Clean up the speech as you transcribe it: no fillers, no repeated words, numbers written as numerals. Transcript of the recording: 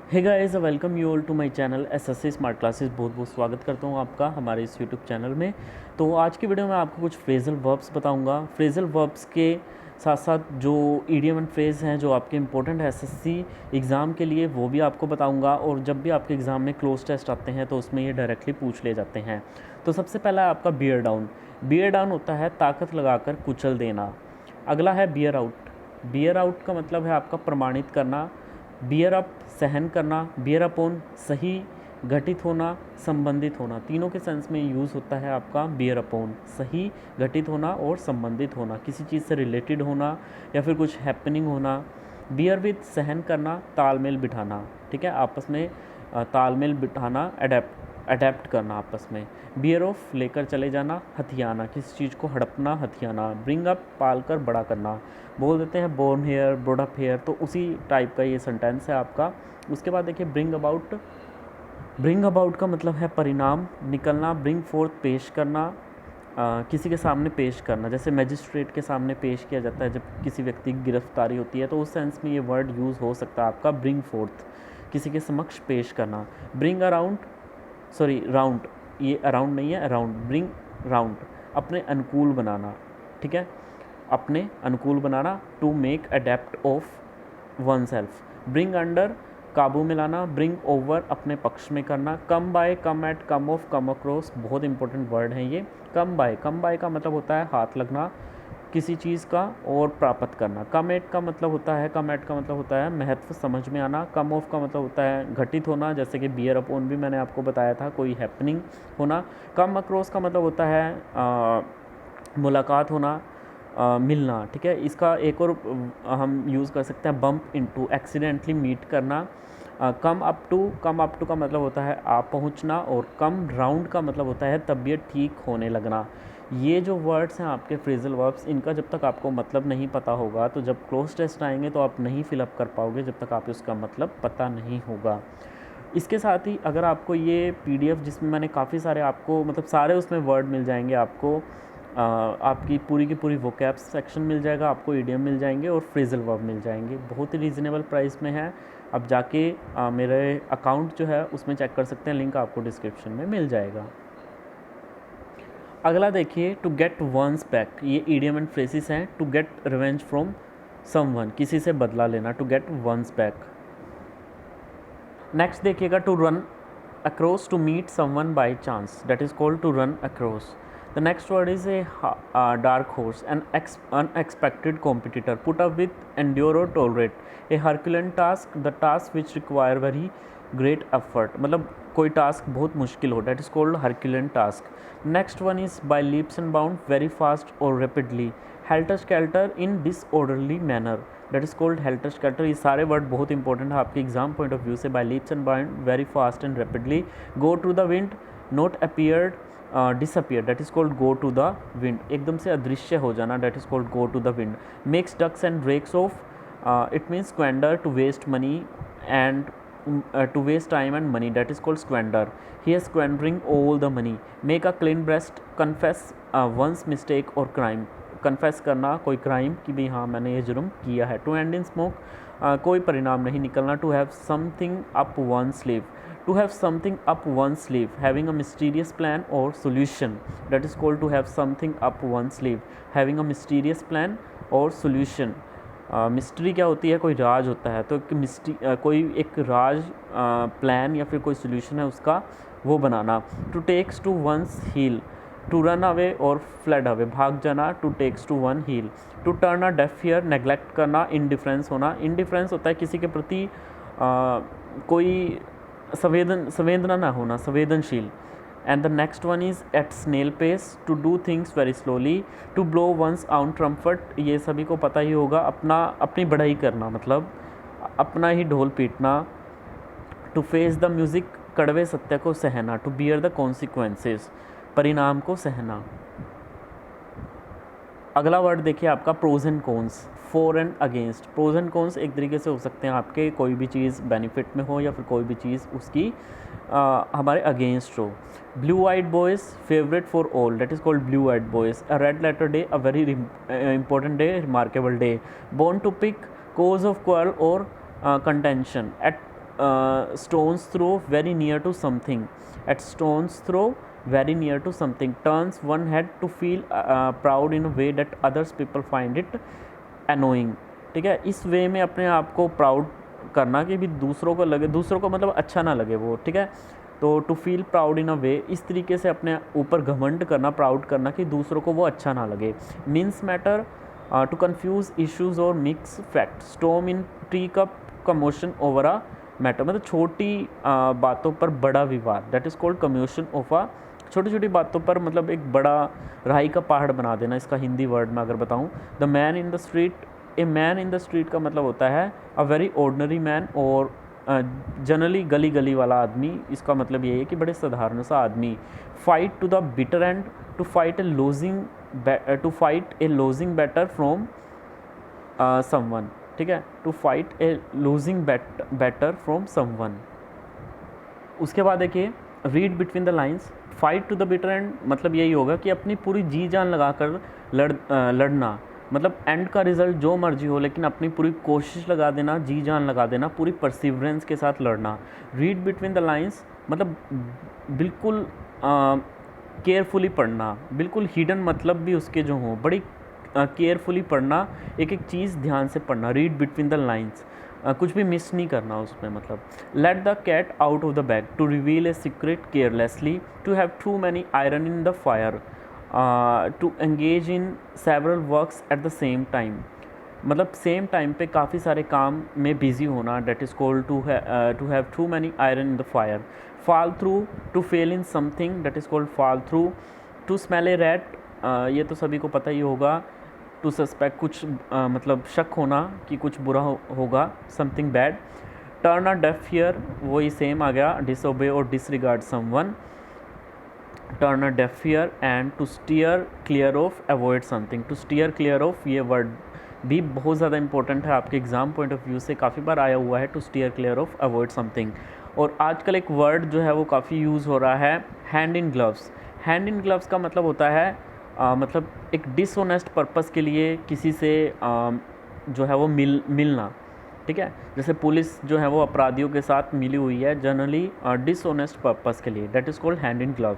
Hey guys, welcome you all to my channel SSC smart classes. बहुत बहुत स्वागत करता हूँ आपका हमारे इस यूट्यूब चैनल में। तो आज की वीडियो में आपको कुछ फ्रेजल वर्ब्स बताऊँगा। फ्रेजल वर्ब्स के साथ साथ जो ईडियम एंड फ्रेज हैं जो आपके इंपॉर्टेंट है एसएससी एग्ज़ाम के लिए, वो भी आपको बताऊँगा। और जब भी आपके एग्ज़ाम में क्लोज टेस्ट आते हैं तो उसमें ये डायरेक्टली पूछ ले जाते हैं। तो सबसे पहला है आपका बियर डाउन। बियर डाउन होता है ताकत लगाकर कुचल देना। अगला है बियर आउट। बियर आउट का मतलब है आपका प्रमाणित करना। बियर अप सहन करना। बियर अपॉन सही, घटित होना, संबंधित होना, तीनों के सेंस में यूज़ होता है आपका बियर अपॉन। सही, घटित होना और संबंधित होना, किसी चीज़ से रिलेटेड होना या फिर कुछ हैपनिंग होना। बियर विद सहन करना, तालमेल बिठाना। ठीक है, आपस में तालमेल बिठाना, अडेप्ट करना आपस में। बियर ऑफ लेकर चले जाना, हथियाना, किसी चीज़ को हड़पना, हथियाना। ब्रिंग अप पाल कर बड़ा करना, बोल देते हैं born here, brought up here, तो उसी टाइप का ये सेंटेंस है आपका। उसके बाद देखिए ब्रिंग अबाउट। ब्रिंग अबाउट का मतलब है परिणाम निकलना। ब्रिंग फोर्थ पेश करना, किसी के सामने पेश करना, जैसे मजिस्ट्रेट के सामने पेश किया जाता है जब किसी व्यक्ति की गिरफ्तारी होती है, तो उस सेंस में ये वर्ड यूज़ हो सकता है आपका ब्रिंग फोर्थ, किसी के समक्ष पेश करना। ब्रिंग अराउंड, सॉरी राउंड, ये अराउंड नहीं है, अराउंड। ब्रिंग राउंड, अपने अनुकूल बनाना। ठीक है, अपने अनुकूल बनाना। To make adept of oneself. Bring under, काबू में लाना। ब्रिंग ओवर, अपने पक्ष में करना। Come by, come at, come off, come across, बहुत इंपॉर्टेंट वर्ड है ये। कम बाय, कम बाय का मतलब होता है हाथ लगना किसी चीज़ का और प्राप्त करना। कम एट का मतलब होता है, कम एट का मतलब होता है महत्व समझ में आना। कम ऑफ का मतलब होता है घटित होना, जैसे कि बियर अपॉन भी मैंने आपको बताया था, कोई हैपनिंग होना। कम अक्रॉस का मतलब होता है मुलाकात होना, मिलना। ठीक है, इसका एक और हम यूज़ कर सकते हैं बम्प इनटू, एक्सीडेंटली मीट करना। Come up to, come up to का मतलब होता है आप पहुंचना। और कम राउंड का मतलब होता है तबीयत ठीक होने लगना। ये जो वर्ड्स हैं आपके फ्रेजल वर्ब्स, इनका जब तक आपको मतलब नहीं पता होगा तो जब क्लोज टेस्ट आएंगे तो आप नहीं फिलअप कर पाओगे जब तक आप उसका मतलब पता नहीं होगा। इसके साथ ही अगर आपको ये पीडीएफ जिसमें मैंने काफ़ी सारे आपको मतलब सारे उसमें वर्ड मिल जाएंगे आपको, आपकी पूरी की पूरी वोकैब्स सेक्शन मिल जाएगा, आपको ईडियम मिल जाएंगे और फ्रेजल वर्ब मिल जाएंगे। बहुत ही रीज़नेबल प्राइस में है। अब जाके मेरे अकाउंट जो है उसमें चेक कर सकते हैं, लिंक आपको डिस्क्रिप्शन में मिल जाएगा। अगला देखिए, टू गेट वंस बैक। ये ईडियम एंड फ्रेजेस हैं। To get revenge from someone, किसी से बदला लेना, to get one's back. Next देखिएगा, to run across, to meet someone by chance, that is called to run across. The next word is a dark horse, an unexpected competitor, put up with endure और tolerate, a Herculean task, the task which require very great effort, मतलब कोई task बहुत मुश्किल हो, that is called Herculean task. Next one is by leaps and bound, very fast और rapidly, helter skelter, in disorderly manner, that is called helter skelter. ये सारे word बहुत important है आपके एग्जाम पॉइंट ऑफ व्यू से। By leaps and bound, very fast and rapidly. Go to the wind, not appeared, disappear, that is called go to the wind, एकदम से अदृश्य हो जाना, that is called go to the wind. Makes ducks and drakes off, it means squander, to waste money and to waste time and money, that is called squander. He is squandering all the money. Make a clean breast, confess one's mistake or crime, confess करना कोई crime कि भाई हाँ मैंने ये जुर्म किया है। टू एंड इन स्मोक, कोई परिणाम नहीं निकलना। To have something up one sleeve, to have something up one sleeve, having a mysterious plan और solution, that is called to have something up one sleeve, having a mysterious plan और solution. Mystery क्या होती है, कोई राज होता है, तो कोई एक राज प्लान या फिर कोई सोल्यूशन है उसका वो बनाना। To takes to one's heel, to run away और फ्लड अवे, भाग जाना, to takes to one heel. To turn a deaf ear, neglect करना, इनडिफरेंस होना। इनडिफरेंस होता है किसी के प्रति कोई संवेदना ना होना, संवेदनशील। And the next one is at snail pace, to do things very slowly, to blow one's out trumpet, ये सभी को पता ही होगा, अपनी बढ़ाई करना, मतलब अपना ही ढोल पीटना। टू फेस द म्यूज़िक, कड़वे सत्य को सहना। टू बियर द कॉन्सिक्वेंसेस, परिणाम को सहना। अगला वर्ड देखिए आपका pros and cons, for and against. Pros and cons एक तरीके से हो सकते हैं आपके, कोई भी चीज़ बेनिफिट में हो या फिर कोई भी चीज़ उसकी हमारे अगेंस्ट हो। Blue eyed boys, favourite for all, that is called blue eyed boys. A red letter day, a very important day, remarkable day. Born to pick, cause of quarrel और contention. At stones throw very near to something, at stones throw very near to something, turns one head to feel proud in a way that others people find it annoying। ठीक है, इस वे में अपने आप को proud करना कि भी दूसरों को लगे, दूसरों को मतलब अच्छा ना लगे वो। ठीक है, तो टू फील प्राउड इन अ वे, इस तरीके से अपने ऊपर घमंड करना, प्राउड करना कि दूसरों को वो अच्छा ना लगे। Means matter, to confuse issues और mix fact, storm in tree cup commotion over a matter, मतलब छोटी बातों पर बड़ा विवाद, that is called commotion of a, छोटी छोटी बातों पर मतलब एक बड़ा राई का पहाड़ बना देना, इसका हिंदी वर्ड में अगर बताऊँ। The man in the street, a man in the street का मतलब होता है अ वेरी ऑर्डनरी मैन, और जनरली गली गली वाला आदमी, इसका मतलब ये है कि बड़े साधारण सा आदमी। Fight to the bitter end, to fight a losing battle from someone. ठीक है, to fight a losing battle from someone. उसके बाद देखिए read between the lines, fight to the bitter end मतलब यही होगा कि अपनी पूरी जी जान लगा कर लड़ना, मतलब एंड का रिज़ल्ट जो मर्जी हो लेकिन अपनी पूरी कोशिश लगा देना, जी जान लगा देना, पूरी परसिवरेंस के साथ लड़ना। रीड बिटवीन द लाइन्स मतलब बिल्कुल केयरफुली पढ़ना, बिल्कुल हिडन मतलब भी उसके जो हों, बड़ी केयरफुली पढ़ना, एक एक चीज़ ध्यान से पढ़ना। रीड बिटवीन द लाइन्स, कुछ भी मिस नहीं करना उसमें। मतलब let the cat out of the bag, to reveal a secret carelessly, to have too many iron in the fire, to engage in several works at the same time, मतलब same time पे काफ़ी सारे काम में busy होना, that is called to have too many iron in the fire. Fall through, to fail in something, that is called fall through. To smell a rat, ये तो सभी को पता ही होगा। टू सस्पेक्ट, कुछ मतलब शक होना कि कुछ बुरा होगा, something bad. Turn a deaf ear, वही सेम आ गया, डिसओबे और disregard someone. Turn a deaf ear and to steer clear of, avoid something. To steer clear of, ये वर्ड भी बहुत ज़्यादा इंपॉर्टेंट है, आपके एग्जाम पॉइंट ऑफ व्यू से काफ़ी बार आया हुआ है, to steer clear of, avoid something. और आजकल एक वर्ड जो है वो काफ़ी यूज़ हो रहा है, hand in gloves. Hand in gloves का मतलब होता है मतलब एक डिसऑनेस्ट पर्पस के लिए किसी से जो है वो मिलना। ठीक है, जैसे पुलिस जो है वो अपराधियों के साथ मिली हुई है जनरली डिसऑनेस्ट पर्पस के लिए, that is called hand in gloves.